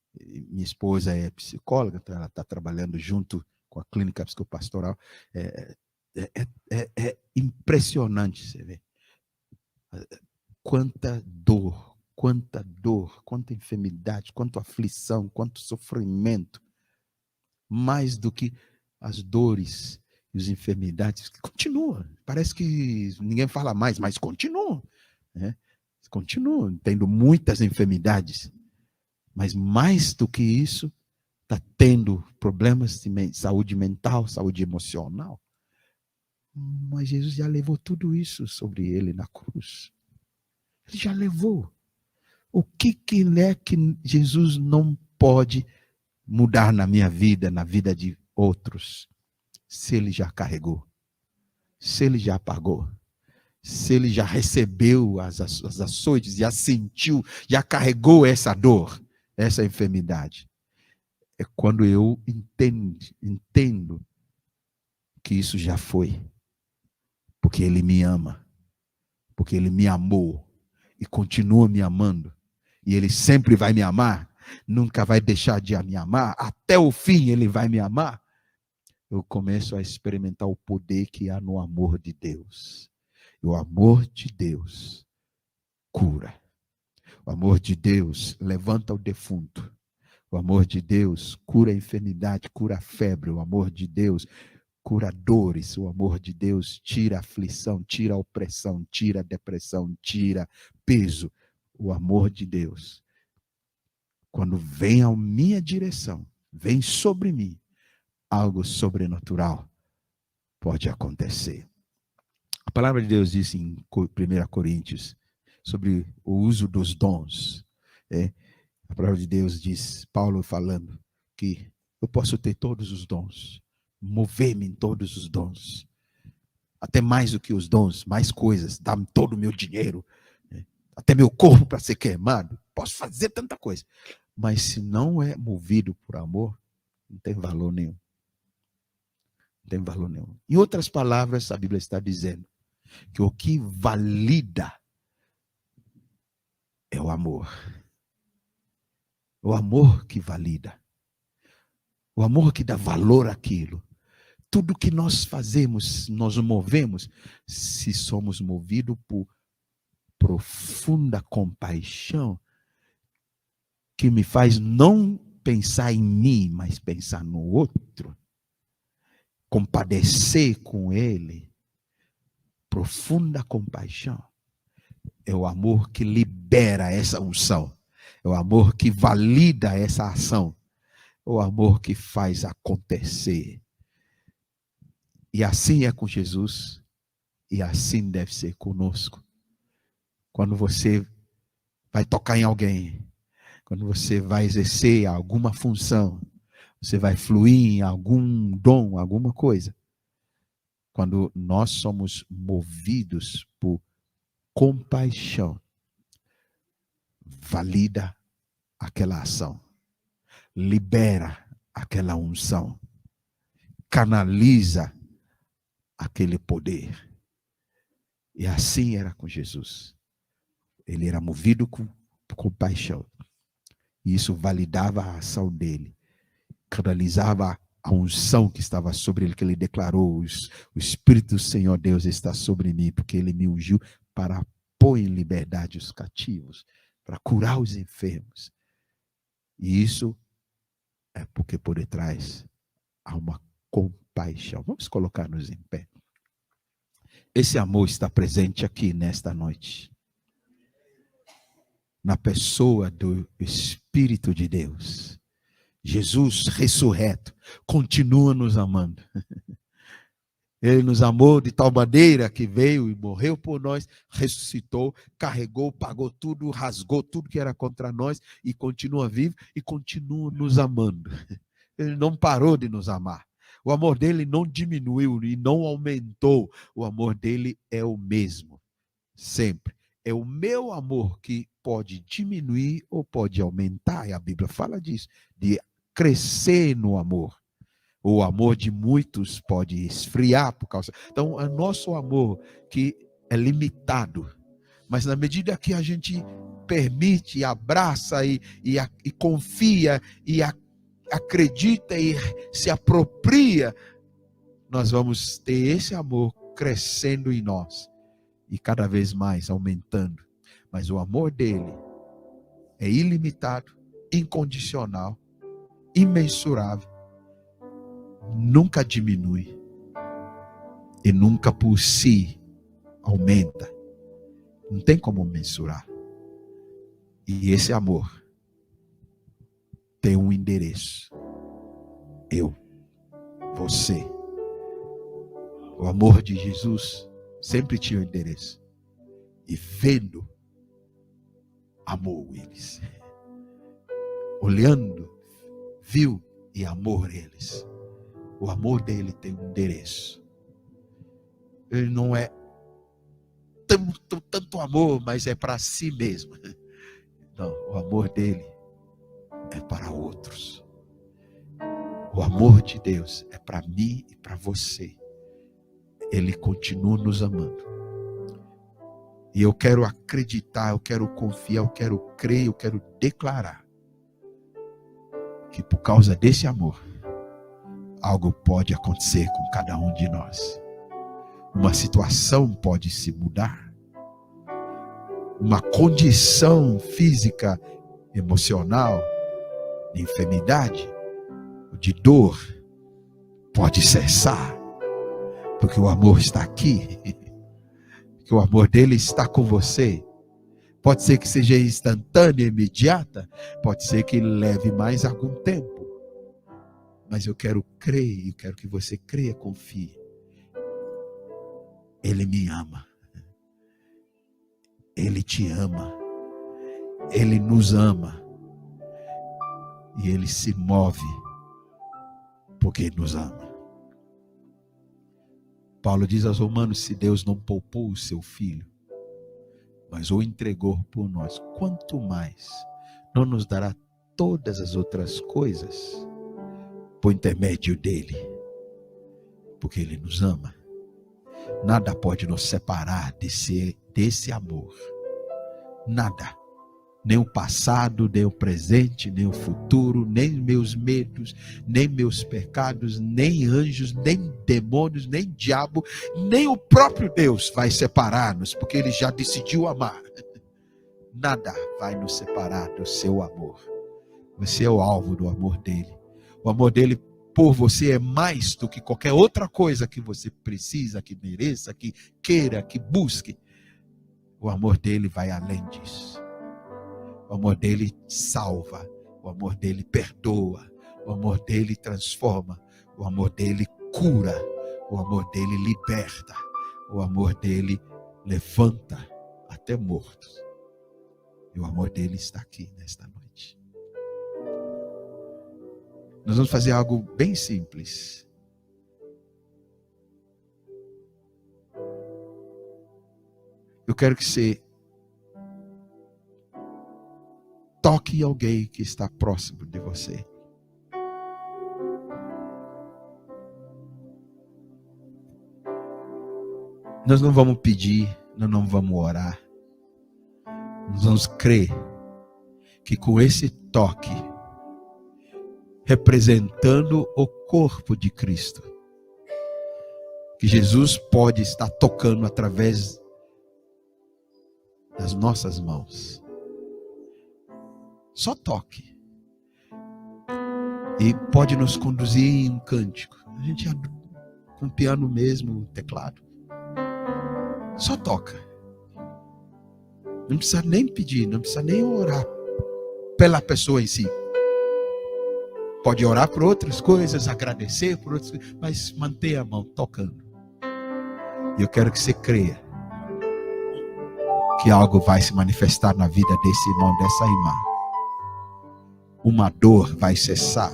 minha esposa é psicóloga, então ela está trabalhando junto com a clínica psicopastoral. É impressionante você ver quanta dor, quanta enfermidade, quanta aflição, quanto sofrimento, mais do que as dores e as enfermidades que continuam. Parece que ninguém fala mais, mas continuam, né? Continuam tendo muitas enfermidades, mas mais do que isso, está tendo problemas de saúde mental, saúde emocional. Mas Jesus já levou tudo isso sobre ele na cruz. Ele já levou. O que é que Jesus não pode mudar na minha vida, na vida de outros, se ele já carregou, se ele já pagou, se ele já recebeu as açoites, já sentiu, já carregou essa dor, essa enfermidade? É quando eu entendo que isso já foi, porque ele me ama, porque ele me amou e continua me amando, e ele sempre vai me amar, nunca vai deixar de me amar, até o fim ele vai me amar. Eu começo a experimentar o poder que há no amor de Deus. E o amor de Deus cura. O amor de Deus levanta o defunto. O amor de Deus cura a enfermidade, cura a febre. O amor de Deus cura dores. O amor de Deus tira a aflição, tira a opressão, tira a depressão, tira peso. o amor de Deus, quando vem à minha direção, vem sobre mim, algo sobrenatural pode acontecer. A palavra de Deus diz em 1 Coríntios sobre o uso dos dons. A palavra de Deus diz, Paulo falando, que eu posso ter todos os dons, mover-me em todos os dons, até mais do que os dons, mais coisas, dar-me todo o meu dinheiro, até meu corpo para ser queimado, posso fazer tanta coisa. Mas se não é movido por amor, não tem valor nenhum. Não tem valor nenhum. Em outras palavras, a Bíblia está dizendo que o que valida é o amor. O amor que valida. O amor que dá valor àquilo. Tudo que nós fazemos, nós movemos, se somos movidos por profunda compaixão, que me faz não pensar em mim, mas pensar no outro, compadecer com ele, profunda compaixão, é o amor que libera essa unção, é o amor que valida essa ação, é o amor que faz acontecer. E assim é com Jesus, e assim deve ser conosco. Quando você vai tocar em alguém, quando você vai exercer alguma função, você vai fluir em algum dom, alguma coisa. Quando nós somos movidos por compaixão, valida aquela ação, libera aquela unção, canaliza aquele poder. E assim era com Jesus. Ele era movido com compaixão. E isso validava a ação dele. Canalizava a unção que estava sobre ele, que ele declarou: o Espírito do Senhor Deus está sobre mim, porque ele me ungiu para pôr em liberdade os cativos, para curar os enfermos. E isso é porque por detrás há uma compaixão. Vamos colocar-nos em pé. Esse amor está presente aqui nesta noite. Na pessoa do Espírito de Deus. Jesus ressurreto continua nos amando. Ele nos amou de tal maneira que veio e morreu por nós, ressuscitou, carregou, pagou tudo, rasgou tudo que era contra nós e continua vivo e continua nos amando. Ele não parou de nos amar. O amor dele não diminuiu e não aumentou. O amor dele é o mesmo, sempre. É o meu amor que pode diminuir ou pode aumentar. E a Bíblia fala disso, de crescer no amor. O amor de muitos pode esfriar por causa. Então, é nosso amor que é limitado. Mas na medida que a gente permite, abraça e confia e acredita e se apropria, nós vamos ter esse amor crescendo em nós e cada vez mais aumentando. Mas o amor dele é ilimitado, incondicional, imensurável, nunca diminui e nunca por si aumenta. Não tem como mensurar. E esse amor tem um endereço. Eu, você. O amor de Jesus sempre tinha um endereço. E vendo, amou eles. Olhando, viu e amou eles. O amor dele tem um endereço. Ele não é tanto amor, mas é para si mesmo. Não, o amor dele é para outros. O amor de Deus é para mim e para você. Ele continua nos amando. E eu quero acreditar, eu quero confiar, eu quero crer, eu quero declarar que por causa desse amor, algo pode acontecer com cada um de nós. Uma situação pode se mudar. Uma condição física, emocional, de enfermidade, de dor, pode cessar. Porque o amor está aqui. Porque o amor dele está com você. Pode ser que seja instantânea, imediata. Pode ser que leve mais algum tempo. Mas eu quero crer, eu quero que você creia, confie. Ele me ama. Ele te ama. Ele nos ama. E Ele se move porque nos ama. Paulo diz aos Romanos: se Deus não poupou o seu Filho, mas o entregou por nós, quanto mais não nos dará todas as outras coisas por intermédio dele? Porque Ele nos ama. Nada pode nos separar desse amor. Nada. Nem o passado, nem o presente, nem o futuro, nem meus medos, nem meus pecados, nem anjos, nem demônios, nem diabo, nem o próprio Deus vai separar-nos, porque Ele já decidiu amar. Nada vai nos separar do seu amor. Você é o alvo do amor dele. O amor dele por você é mais do que qualquer outra coisa que você precisa, que mereça, que queira, que busque. O amor dele vai além disso. O amor dele salva, o amor dele perdoa, o amor dele transforma, o amor dele cura, o amor dele liberta, o amor dele levanta até mortos. E o amor dele está aqui nesta noite. Nós vamos fazer algo bem simples. Eu quero que você toque alguém que está próximo de você. Nós não vamos pedir, nós não vamos orar. Nós vamos crer que com esse toque, representando o corpo de Cristo, que Jesus pode estar tocando através das nossas mãos. Só toque. E pode nos conduzir em um cântico. A gente com piano mesmo, teclado. Só toca. Não precisa nem pedir, não precisa nem orar pela pessoa em si. Pode orar por outras coisas, agradecer por outras coisas, mas mantenha a mão tocando. E eu quero que você creia que algo vai se manifestar na vida desse irmão, dessa irmã. Uma dor vai cessar.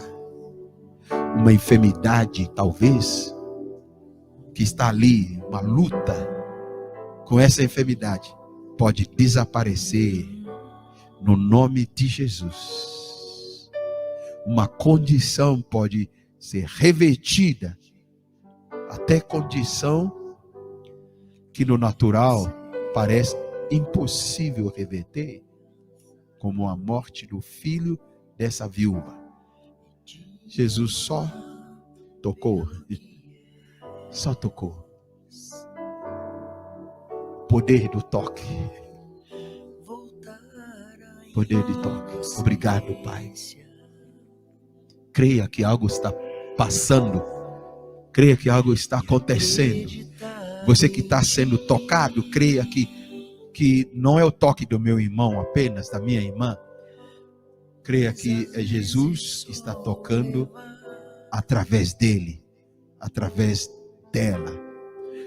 Uma enfermidade, talvez, que está ali, uma luta com essa enfermidade, pode desaparecer no nome de Jesus. Uma condição pode ser revertida, até condição que no natural parece impossível reverter, como a morte do filho dessa viúva. Jesus só tocou. Poder do toque. Poder de toque. Obrigado, Pai. Creia que algo está passando. Creia que algo está acontecendo. Você que está sendo tocado, creia que não é o toque do meu irmão apenas, da minha irmã. Creia que é Jesus que está tocando através dele, através dela.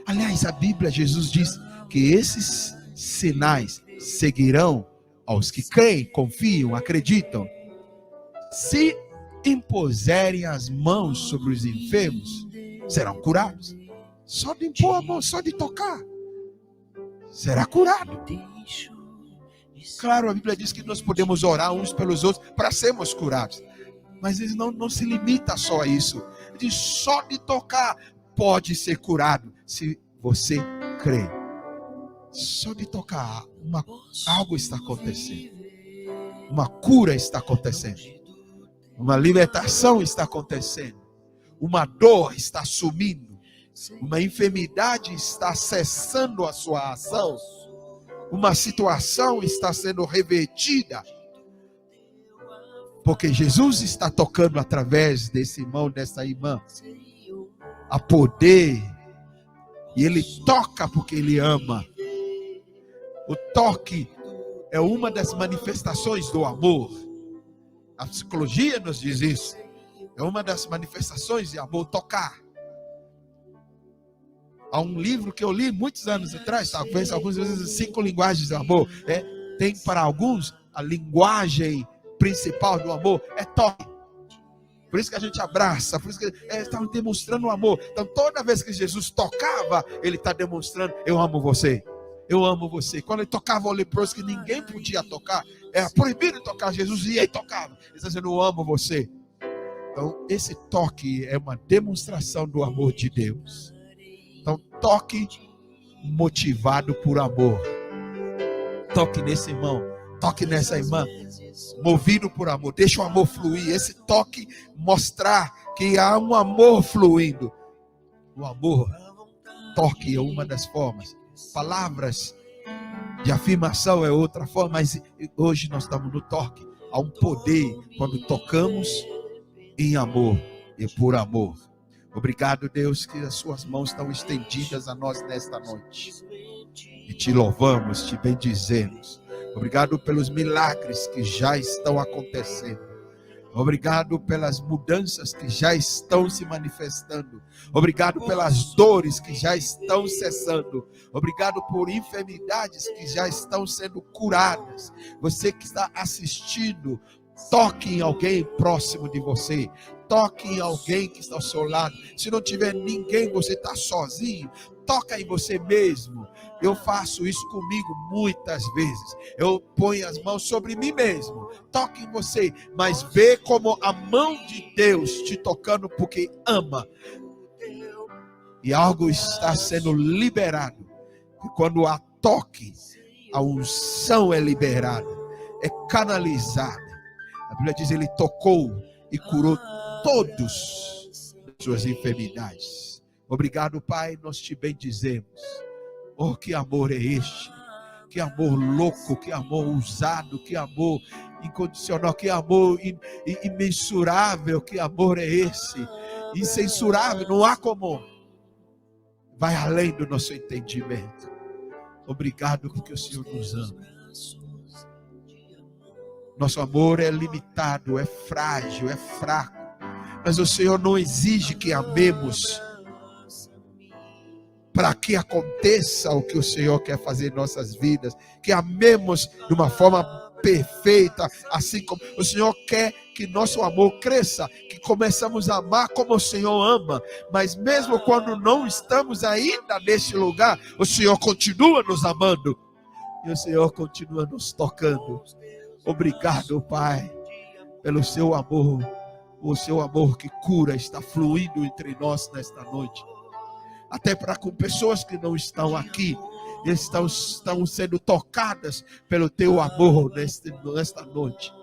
Aliás, a Bíblia, Jesus diz que esses sinais seguirão aos que creem, confiam, acreditam. Se impuserem as mãos sobre os enfermos, serão curados. Só de impor a mão, só de tocar, será curado. Claro, a Bíblia diz que nós podemos orar uns pelos outros para sermos curados. Mas ele não se limita só a isso. Ele diz, só de tocar pode ser curado, se você crê. Só de tocar, algo está acontecendo. Uma cura está acontecendo. Uma libertação está acontecendo. Uma dor está sumindo. Uma enfermidade está cessando a sua ação. Uma situação está sendo revertida. Porque Jesus está tocando através desse irmão, dessa irmã. Há poder. E ele toca porque ele ama. O toque é uma das manifestações do amor. A psicologia nos diz isso. É uma das manifestações de amor, tocar. Há um livro que eu li muitos anos atrás, talvez algumas vezes 5 linguagens do amor. Tem para alguns a linguagem principal do amor é toque. Por isso que a gente abraça, por isso que está demonstrando o amor. Então toda vez que Jesus tocava, ele está demonstrando: eu amo você, eu amo você. Quando ele tocava o leproso que ninguém podia tocar, era proibido tocar Jesus, e ele tocava. Ele está dizendo: eu amo você. Então esse toque é uma demonstração do amor de Deus. Então toque motivado por amor. Toque nesse irmão, toque nessa irmã, movido por amor. Deixa o amor fluir. Esse toque mostrar que há um amor fluindo. O amor, toque é uma das formas. Palavras de afirmação é outra forma, mas hoje nós estamos no toque. Há um poder quando tocamos em amor e por amor. Obrigado, Deus, que as suas mãos estão estendidas a nós nesta noite. E te louvamos, te bendizemos. Obrigado pelos milagres que já estão acontecendo. Obrigado pelas mudanças que já estão se manifestando. Obrigado pelas dores que já estão cessando. Obrigado por enfermidades que já estão sendo curadas. Você que está assistindo, toque em alguém próximo de você. Toque em alguém que está ao seu lado. Se não tiver ninguém, você está sozinho, toca em você mesmo. Eu faço isso comigo muitas vezes. Eu ponho as mãos sobre mim mesmo. Toque em você, mas vê como a mão de Deus te tocando porque ama. E algo está sendo liberado. E quando há toque, a unção é liberada, é canalizada. A Bíblia diz: ele tocou e curou todas as suas enfermidades. Obrigado, Pai, nós te bendizemos. Oh, que amor é este? Que amor louco, que amor ousado, que amor incondicional, que amor imensurável, que amor é esse? Incensurável, não há como. Vai além do nosso entendimento. Obrigado porque o Senhor nos ama. Nosso amor é limitado, é frágil, é fraco. Mas o Senhor não exige que amemos para que aconteça o que o Senhor quer fazer em nossas vidas. Que amemos de uma forma perfeita, assim como o Senhor quer que nosso amor cresça, que começamos a amar como o Senhor ama. Mas mesmo quando não estamos ainda nesse lugar, o Senhor continua nos amando. E o Senhor continua nos tocando. Obrigado, Pai, pelo seu amor. O seu amor que cura está fluindo entre nós nesta noite. Até para com pessoas que não estão aqui, estão sendo tocadas pelo teu amor nesta noite.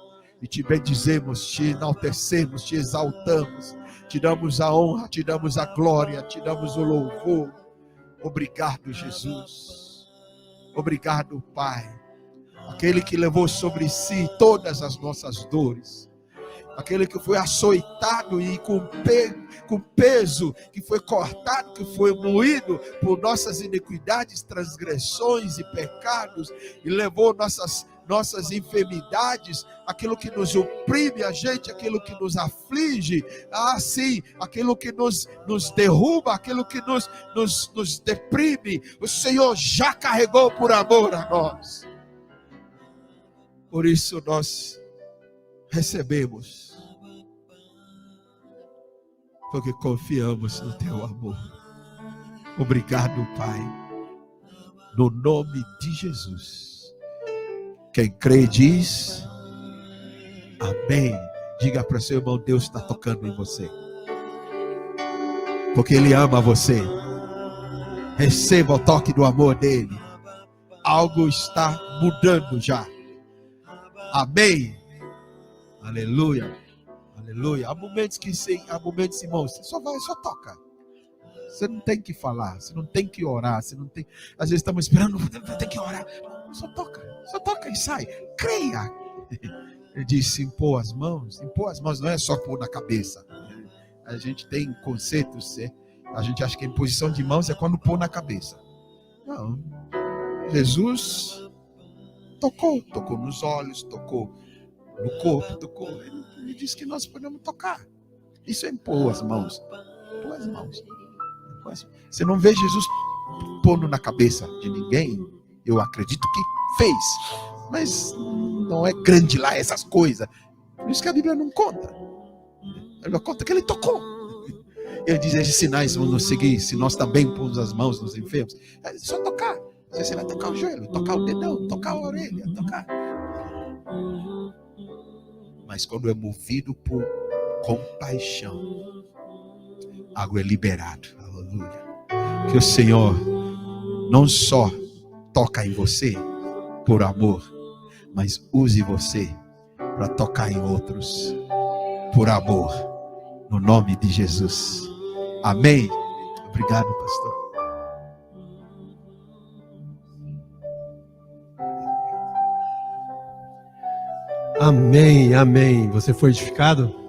E te bendizemos, te enaltecemos, te exaltamos, te damos a honra, te damos a glória, te damos o louvor. Obrigado, Jesus. Obrigado, Pai. Aquele que levou sobre si todas as nossas dores. Aquele que foi açoitado e com peso, que foi cortado, que foi moído por nossas iniquidades, transgressões e pecados, e levou nossas enfermidades, aquilo que nos oprime a gente, aquilo que nos aflige, sim, aquilo que nos derruba, aquilo que nos deprime, o Senhor já carregou por amor a nós. Por isso nós recebemos, porque confiamos no teu amor. Obrigado, Pai, no nome de Jesus. Quem crê diz amém. Diga para seu irmão: Deus está tocando em você, porque Ele ama você. Receba o toque do amor dele. Algo está mudando já. Amém. Aleluia, aleluia. Há momentos, irmãos, você só toca. Você não tem que falar, você não tem que orar, você não tem. Às vezes estamos esperando, tem que orar. Não, só toca e sai. Creia. Ele disse: impor as mãos não é só pôr na cabeça. A gente tem conceitos, a gente acha que a imposição de mãos é quando pôr na cabeça. Não. Jesus Tocou nos olhos, tocou no corpo, tocou. Ele disse que nós podemos tocar. Isso é impor as mãos. Impor as mãos. Você não vê Jesus pondo na cabeça de ninguém. Eu acredito que fez, mas não é grande lá essas coisas. Por isso que a Bíblia não conta. Ela conta que ele tocou. Ele diz: esses sinais vão nos seguir se nós também pôrmos as mãos nos enfermos. É só tocar. Você vai tocar o joelho, tocar o dedão, tocar a orelha, tocar. Mas quando é movido por compaixão, algo é liberado. Aleluia. Que o Senhor não só toca em você por amor, mas use você para tocar em outros por amor. No nome de Jesus. Amém. Obrigado, pastor. Amém, amém. Você foi edificado?